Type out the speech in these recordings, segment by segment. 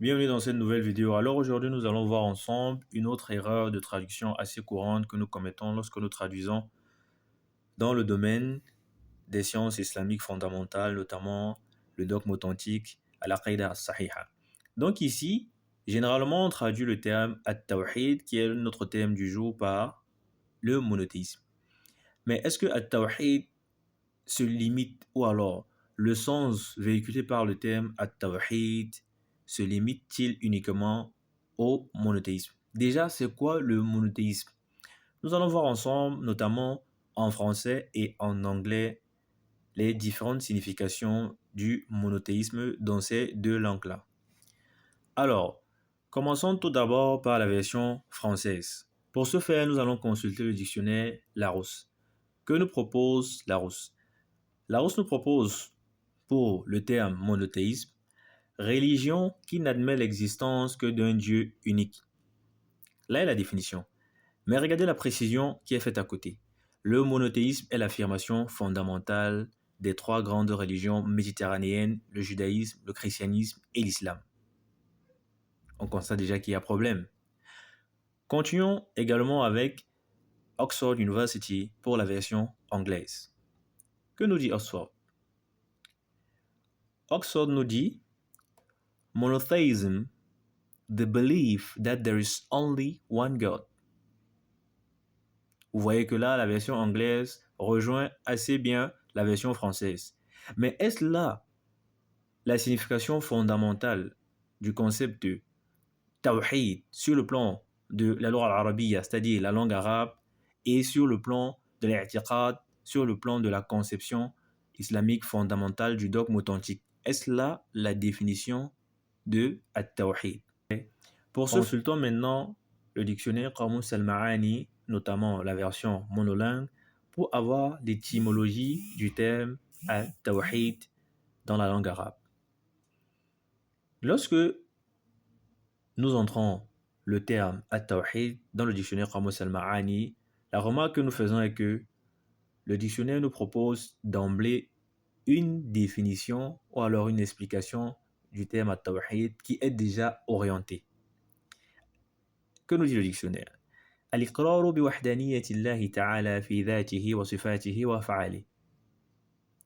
Bienvenue dans cette nouvelle vidéo. Alors aujourd'hui, nous allons voir ensemble une autre erreur de traduction assez courante que nous commettons lorsque nous traduisons dans le domaine des sciences islamiques fondamentales, notamment le dogme authentique à l'aqaïda as-sahiha. Donc ici, généralement, on traduit le terme at-tawhid, qui est notre thème du jour, par le monothéisme. Mais est-ce que at-tawhid se limite, ou alors le sens véhiculé par le terme at-tawhid se limite-t-il uniquement au monothéisme? Déjà, c'est quoi le monothéisme? Nous allons voir ensemble, notamment en français et en anglais, les différentes significations du monothéisme dans ces deux langues-là. Alors, commençons tout d'abord par la version française. Pour ce faire, nous allons consulter le dictionnaire Larousse. Que nous propose Larousse? Larousse nous propose, pour le terme monothéisme, religion qui n'admet l'existence que d'un Dieu unique. Là est la définition. Mais regardez la précision qui est faite à côté. Le monothéisme est l'affirmation fondamentale des trois grandes religions méditerranéennes, le judaïsme, le christianisme et l'islam. On constate déjà qu'il y a problème. Continuons également avec Oxford University pour la version anglaise. Que nous dit Oxford? Oxford nous dit Monotheism, the belief that there is only one God. Vous voyez que là, la version anglaise rejoint assez bien la version française. Mais est-ce là la signification fondamentale du concept de tawhid sur le plan de la loi arabiya, c'est-à-dire la langue arabe, et sur le plan de l'i'tiqad, sur le plan de la conception islamique fondamentale du dogme authentique? Est-ce là la définition de at-tawhid? Consultons maintenant le dictionnaire Qamus al-Ma'ani, notamment la version monolingue, pour avoir l'étymologie du terme at-tawhid dans la langue arabe. Lorsque nous entrons le terme at-tawhid dans le dictionnaire Qamus al-Ma'ani, la remarque que nous faisons est que le dictionnaire nous propose d'emblée une définition ou alors une explication du terme at-tawhid qui est déjà orientée. Que nous dit le dictionnaire? الإقرار بوحدانية الله تعالى في ذاته وصفاته وأفعاله.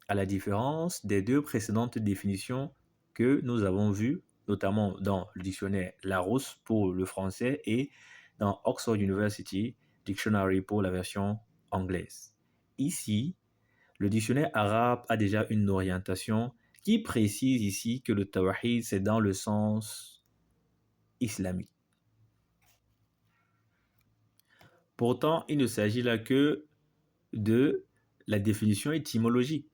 À la différence des deux précédentes définitions que nous avons vues, notamment dans le dictionnaire Larousse pour le français et dans Oxford University Dictionary pour la version anglaise. Ici, le dictionnaire arabe a déjà une orientation qui précise ici que le tawhid, c'est dans le sens islamique. Pourtant, il ne s'agit là que de la définition étymologique.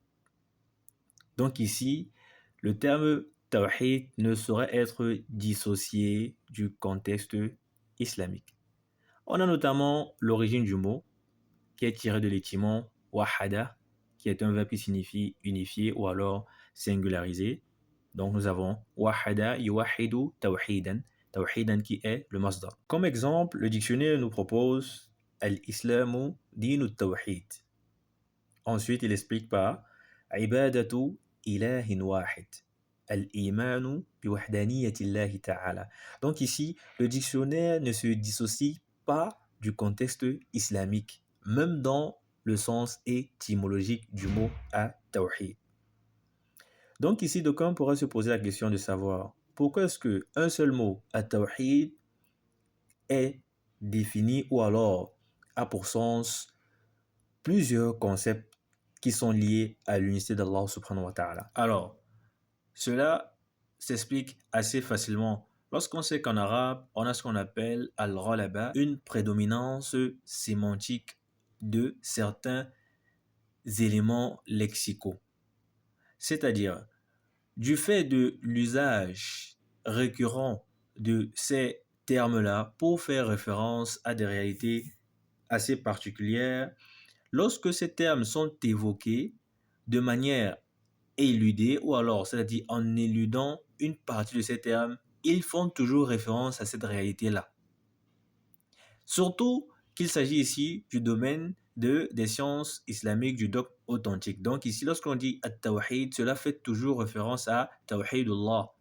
Donc ici, le terme tawhid ne saurait être dissocié du contexte islamique. On a notamment l'origine du mot qui est tiré de l'étymon wahada, qui est un verbe qui signifie unifier ou alors singulariser. Donc nous avons wahada yuwahidu tawhidan, tawhidan qui est le masdar. Comme exemple, le dictionnaire nous propose al-islamu dinu tawhid. Ensuite, il explique par ibadatu ilahin wahid. Al-imanu biwahdaniyati Allahi ta'ala. Donc ici, le dictionnaire ne se dissocie pas du contexte islamique, même dans le sens étymologique du mot at-tawhid. Donc ici, d'aucuns pourraient se poser la question de savoir pourquoi est-ce qu'un seul mot, at-tawhid, est défini ou alors a pour sens plusieurs concepts qui sont liés à l'unité d'Allah subhanahu wa ta'ala. Alors, cela s'explique assez facilement lorsqu'on sait qu'en arabe, on a ce qu'on appelle al-ghalaba, une prédominance sémantique de certains éléments lexicaux. C'est-à-dire, du fait de l'usage récurrent de ces termes-là pour faire référence à des réalités assez particulières, lorsque ces termes sont évoqués de manière éludée ou alors, c'est-à-dire en éludant une partie de ces termes, ils font toujours référence à cette réalité-là. Surtout qu'il s'agit ici du domaine des sciences islamiques du dogme authentique. Donc ici, lorsqu'on dit at-tawhid, cela fait toujours référence à tawhidullah.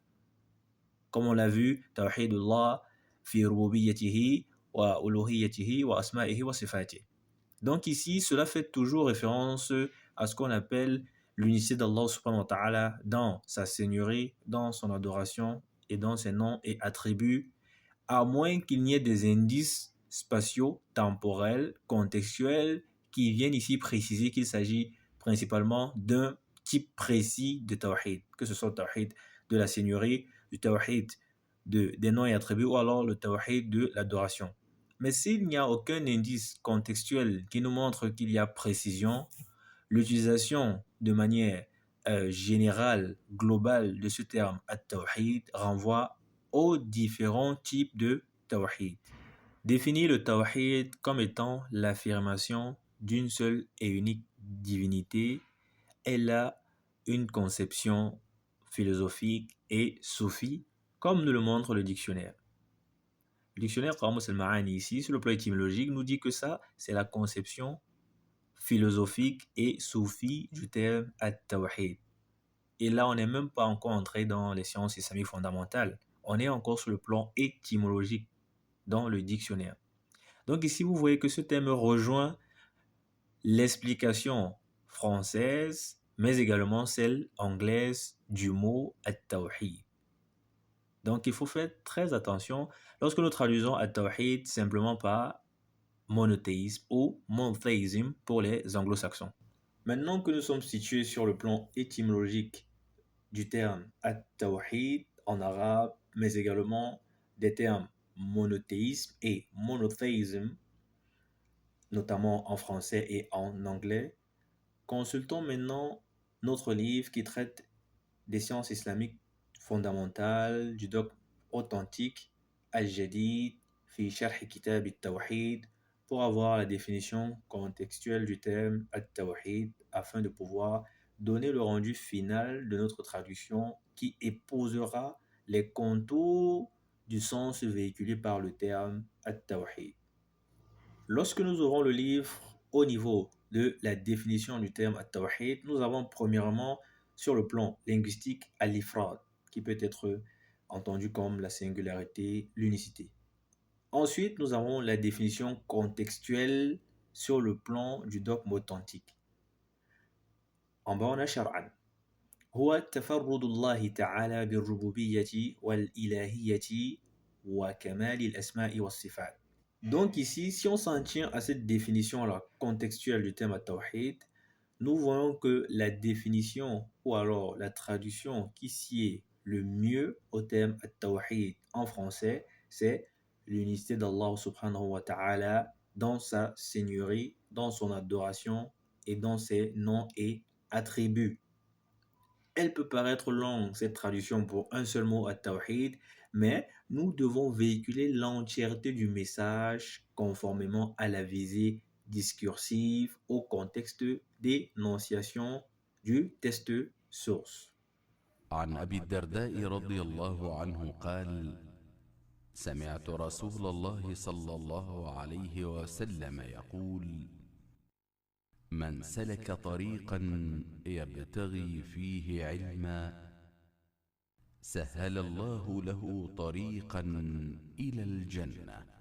Comme on l'a vu, Tawhidullah fi rububiyyatihi wa uluhiyyatihi wa asma'ihi wa sifatihi. Donc ici, cela fait toujours référence à ce qu'on appelle l'unicité d'Allah subhanahu wa ta'ala dans sa seigneurie, dans son adoration et dans ses noms et attributs, à moins qu'il n'y ait des indices spatiaux, temporels, contextuels, qui viennent ici préciser qu'il s'agit principalement d'un type précis de tawhid, que ce soit le tawhid de la seigneurie, du tawhid des noms et attributs, ou alors le tawhid de l'adoration. Mais s'il n'y a aucun indice contextuel qui nous montre qu'il y a précision, l'utilisation de manière générale, globale de ce terme at-tawhid renvoie aux différents types de tawhid. Définit le tawhid comme étant l'affirmation d'une seule et unique divinité. Elle a une conception philosophique et soufie, comme nous le montre le dictionnaire. Le dictionnaire Qamus al-Ma'ani ici, sur le plan étymologique, nous dit que ça, c'est la conception philosophique et soufie du terme at-tawhid. Et là, on n'est même pas encore entré dans les sciences islamiques fondamentales. On est encore sur le plan étymologique dans le dictionnaire. Donc ici, vous voyez que ce terme rejoint l'explication française, mais également celle anglaise du mot at-tawhid. Donc il faut faire très attention lorsque nous traduisons at-tawhid simplement par monothéisme ou monothéisme pour les anglo-saxons. Maintenant que nous sommes situés sur le plan étymologique du terme at-tawhid en arabe, mais également des termes monothéisme et monothéisme, notamment en français et en anglais, consultons maintenant notre livre qui traite des sciences islamiques fondamentales, du dogme authentique, Al-Jadid, fi Sharh Kitab al-Tawhid, pour avoir la définition contextuelle du terme at-Tawhid afin de pouvoir donner le rendu final de notre traduction qui épousera les contours du sens véhiculé par le terme at-Tawhid. Lorsque nous aurons le livre au niveau de la définition du terme at-Tawhid, nous avons premièrement sur le plan linguistique al-Ifrad, qui peut être entendu comme la singularité, l'unicité. Ensuite, nous avons la définition contextuelle sur le plan du dogme authentique. En bas, on a Shar'an. هو تفرد الله تعالى بالربوبية والإلهية وكمال الأسماء والصفات. Donc ici, si on s'en tient à cette définition-là contextuelle du terme at-tawhid, nous voyons que la définition ou alors la traduction qui sied le mieux au terme at-tawhid en français, c'est l'unicité d'Allah subhanahu wa ta'ala dans sa seigneurie, dans son adoration et dans ses noms et attributs. Elle peut paraître longue, cette traduction, pour un seul mot at-tawhid, mais nous devons véhiculer l'entièreté du message conformément à la visée discursive au contexte d'énonciation du texte source. عن أبي الدرداء رضي الله عنه قال: سمعت رسول الله صلى الله عليه وسلم يقول: من سلك طريقا يبتغي فيه علما سهل الله له طريقا إلى الجنة.